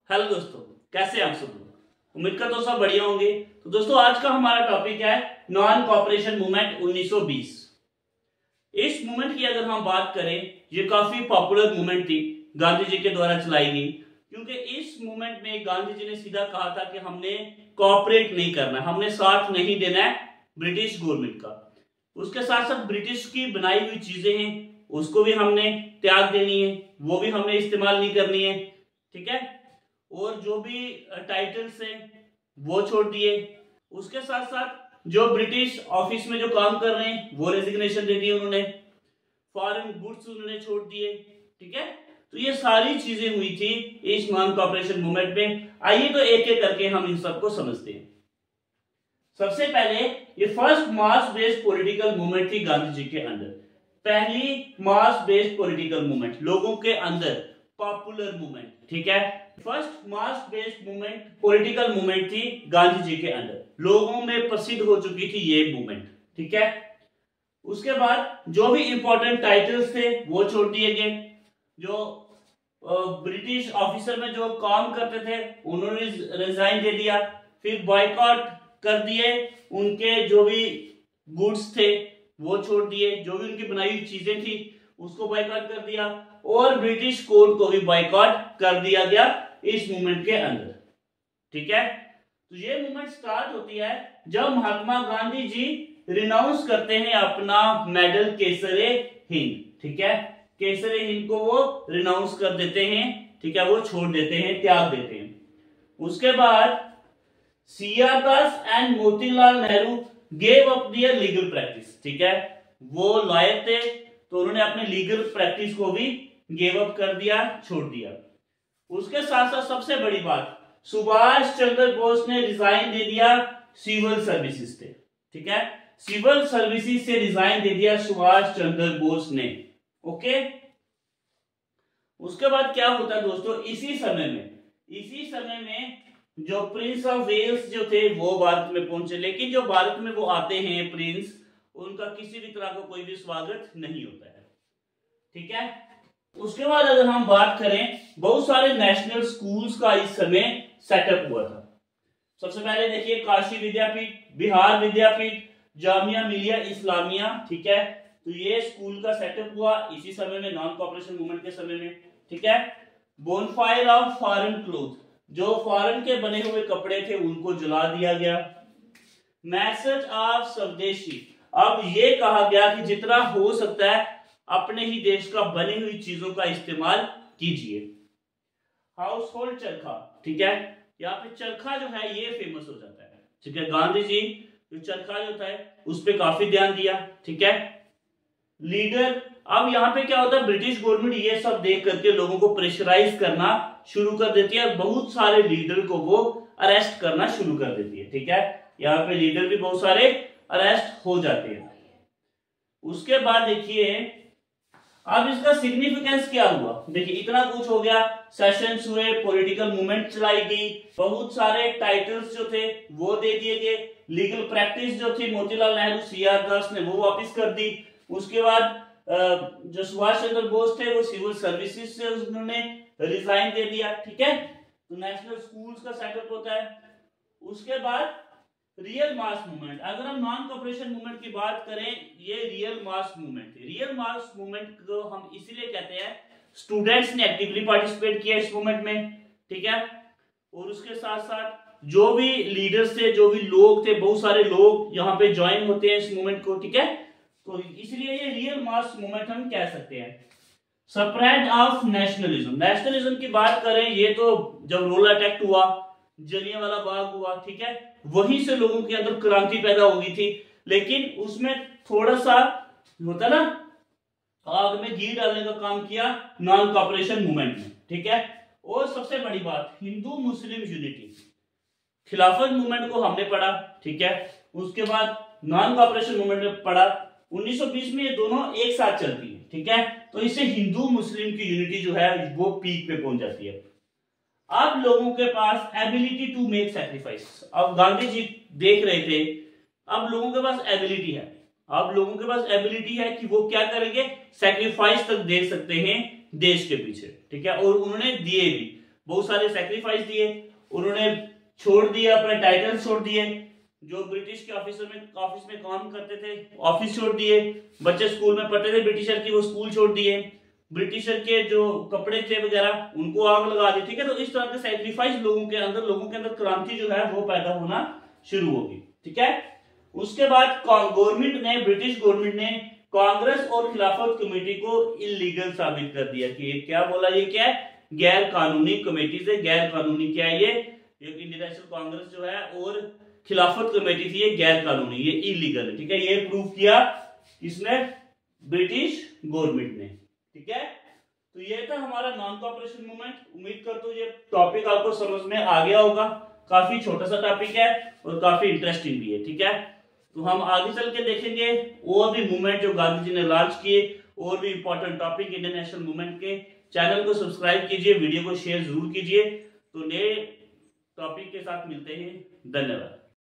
Hello दोस्तों, कैसे हैं आप सब लोग। उम्मीद करता हूं सब बढ़िया होंगे। तो दोस्तों आज का हमारा टॉपिक है नॉन कॉपरेशन मूवमेंट 1920। इस मूवमेंट की अगर हम बात करें, ये काफी पॉपुलर मूवमेंट थी, गांधी जी के द्वारा चलाई गई। क्योंकि इस मूवमेंट में गांधी जी ने सीधा कहा था कि हमने कॉपरेट नहीं करना, हमने साथ नहीं देना है ब्रिटिश गवर्नमेंट का। उसके साथ साथ ब्रिटिश की बनाई हुई चीजें हैं उसको भी हमने त्याग देनी है, वो भी हमने इस्तेमाल नहीं करनी है, ठीक है। और जो भी टाइटल्स हैं वो छोड़ दिए। उसके साथ साथ जो ब्रिटिश ऑफिस में जो काम कर रहे हैं वो रेजिग्नेशन दे दी उन्होंने। फॉरेन गुड्स उन्होंने छोड़ दिए, ठीक है। तो ये सारी चीजें हुई थी इस नॉन कॉपरेशन मूवमेंट में। आइए तो एक एक करके हम इन सबको समझते हैं। सबसे पहले ये first mass based political movement थी गांधी जी के अंदर। पहली मास बेस्ड पॉलिटिकल मूवमेंट, लोगों के अंदर पॉपुलर मूवमेंट, ठीक है। First mass based movement political movement थी गांधी जी के अंदर, लोगों में प्रसिद्ध हो चुकी थी ये मूवमेंट, ठीक है। उसके बाद जो भी इंपॉर्टेंट टाइटल्स थे वो छोड़ दिए गए। जो ब्रिटिश ऑफिसर में जो काम करते थे उन्होंने रिजाइन दे दिया। फिर बॉयकॉट कर दिए, उनके जो भी गुड्स थे वो छोड़ दिए, जो भी उनकी बनाई हुई चीजें थी उसको बॉयकॉट कर दिया। और ब्रिटिश कोर्ट को भी बॉयकॉट कर दिया गया इस मूवमेंट के अंदर, ठीक है। तो ये मूवमेंट स्टार्ट होती है जब महात्मा गांधी जी रिनाउंस करते हैं अपना मेडल केसरे हिंद, ठीक है। केसरे हिंद को वो रिनाउंस कर देते हैं, ठीक है, वो छोड़ देते हैं, त्याग देते हैं। उसके बाद CR Das and Motilal Nehru gave up their legal practice, ठीक है। वो लॉयर थे तो उन्होंने अपने लीगल प्रैक्टिस को भी गिव अप कर दिया, छोड़ दिया। उसके साथ साथ सबसे बड़ी बात, सुभाष चंद्र बोस ने रिजाइन दे दिया सिविल सर्विसेज से, ठीक है। सिविल सर्विसेज से रिजाइन दे दिया सुभाष चंद्र बोस ने, ओके। उसके बाद क्या होता है दोस्तों, इसी समय में जो प्रिंस ऑफ वेल्स जो थे वो भारत में पहुंचे। लेकिन जो भारत में वो आते हैं प्रिंस, उनका किसी भी तरह का कोई भी स्वागत नहीं होता है, ठीक है। उसके बाद अगर हम बात करें, बहुत सारे नेशनल स्कूल्स का इस समय सेटअप हुआ था। सबसे पहले देखिए काशी विद्यापीठ, बिहार विद्यापीठ, जामिया मिलिया इस्लामिया, ठीक है। तो ये स्कूल का सेटअप हुआ इसी समय में, नॉन कॉपरेशन मूवमेंट के समय में, ठीक है। बोनफायर ऑफ फॉरेन क्लोथ, जो फॉरेन के बने हुए कपड़े थे उनको जला दिया गया। मैसेज ऑफ स्वदेशी, अब ये कहा गया कि जितना हो सकता है अपने ही देश का बनी हुई चीजों का इस्तेमाल कीजिए। हाउस होल्ड चरखा, ठीक है, यहाँ पे चरखा जो है ये फेमस हो जाता है, ठीक है। गांधी जी जो चरखा जो था उस पर काफी ध्यान दिया, ठीक है। लीडर, अब यहाँ पे क्या होता है, ब्रिटिश गवर्नमेंट ये सब देख करके लोगों को प्रेशराइज करना शुरू कर देती है, बहुत सारे लीडर को वो अरेस्ट करना शुरू कर देती है, ठीक है। यहाँ पे लीडर भी बहुत सारे अरेस्ट हो जाते हैं। उसके बाद देखिए अब इसका सिग्निफिकेंस क्या हुआ। देखिए इतना कुछ हो गया, सेशंस हुए, पॉलिटिकल मूवमेंट चलाई गई, बहुत सारे टाइटल्स जो थे वो दे दिए गए, लीगल प्रैक्टिस जो थी मोतीलाल नेहरू सीआर दास ने वो वापस कर दी। उसके बाद जो सुभाष चंद्र बोस थे वो सिविल सर्विसेज से उन्होंने रिजाइन दे दिया, ठीक है। तो नेशनल स्कूल्स का सेटअप होता है। उसके बाद रियल मास मूवमेंट, अगर हम नॉन कॉपरेशन मूवमेंट की बात करें, ये रियल मास मूवमेंट है। रियल मास मूवमेंट को हम इसीलिए कहते हैं, स्टूडेंट्स ने एक्टिवली पार्टिसिपेट किया इस मूवमेंट में, ठीक है। और उसके साथ साथ जो भी लीडर्स थे, जो भी लोग थे, बहुत सारे लोग यहाँ पे ज्वाइन होते हैं इस मूवमेंट को, ठीक है। तो इसलिए ये रियल मास मूवमेंट हम कह सकते हैं। स्प्रेड ऑफ नेशनलिज्म, नेशनलिज्म की बात करें, ये तो जब रोलर अटैक हुआ, जलियांवाला बाग हुआ, ठीक है, वहीं से लोगों के अंदर क्रांति पैदा हो गई थी। लेकिन उसमें थोड़ा सा होता ना, आग में घी डालने का काम किया नॉन कॉपरेशन मूवमेंट में, ठीक है। और सबसे बड़ी बात, हिंदू मुस्लिम यूनिटी, खिलाफत मूवमेंट को हमने पढ़ा, ठीक है। उसके बाद नॉन कॉपरेशन मूवमेंट में पढ़ा। 1920 में ये दोनों एक साथ चलती है, ठीक है। तो इससे हिंदू मुस्लिम की यूनिटी जो है वो पीक पे पहुंच जाती है। अब लोगों के पास एबिलिटी टू मेक सैक्रिफाइस, अब गांधी जी देख रहे थे, अब लोगों के पास एबिलिटी है, अब लोगों के पास एबिलिटी है कि वो क्या करेंगे, सैक्रिफाइस तक दे सकते हैं देश के पीछे, ठीक है। और उन्होंने दिए भी। बहुत सारे सेक्रीफाइस दिए, उन्होंने छोड़ दिया, अपने टाइटल छोड़ दिए, जो ब्रिटिश के ऑफिस में काम करते थे ऑफिस छोड़ दिए, बच्चे स्कूल में पढ़ते थे ब्रिटिशर की वो स्कूल छोड़ दिए, ब्रिटिशर के जो कपड़े थे वगैरह उनको आग लगा दी। ठीक है, तो इस तरह के सैक्रिफाइस लोगों के अंदर क्रांति जो है वो पैदा होना शुरू होगी। ठीक है, उसके बाद ब्रिटिश गवर्नमेंट ने कांग्रेस और खिलाफत कमेटी को इलीगल साबित कर दिया कि ये क्या बोला, ये क्या है, गैर कानूनी कमेटी से, गैर कानूनी क्या है ये इंडियन नेशनल कांग्रेस जो है और खिलाफत कमेटी थी ये गैर कानूनी, ये इलीगल है। ठीक है, ये प्रूव किया किसने, ब्रिटिश गवर्नमेंट ने। ठीक है, तो ये था हमारा नॉन कोऑपरेशन मूवमेंट। उम्मीद करता हूं ये टॉपिक आपको समझ में आ गया होगा, काफी छोटा सा टॉपिक है और काफी इंटरेस्टिंग भी है। ठीक है, तो हम आगे चल के देखेंगे और भी मूवमेंट जो गांधी जी ने लॉन्च किए और भी important topic Indian national movement के। चैनल को सब्सक्राइब कीजिए, वीडियो को शेयर जरूर कीजिए। तो नए टॉपिक के साथ मिलते हैं, धन्यवाद।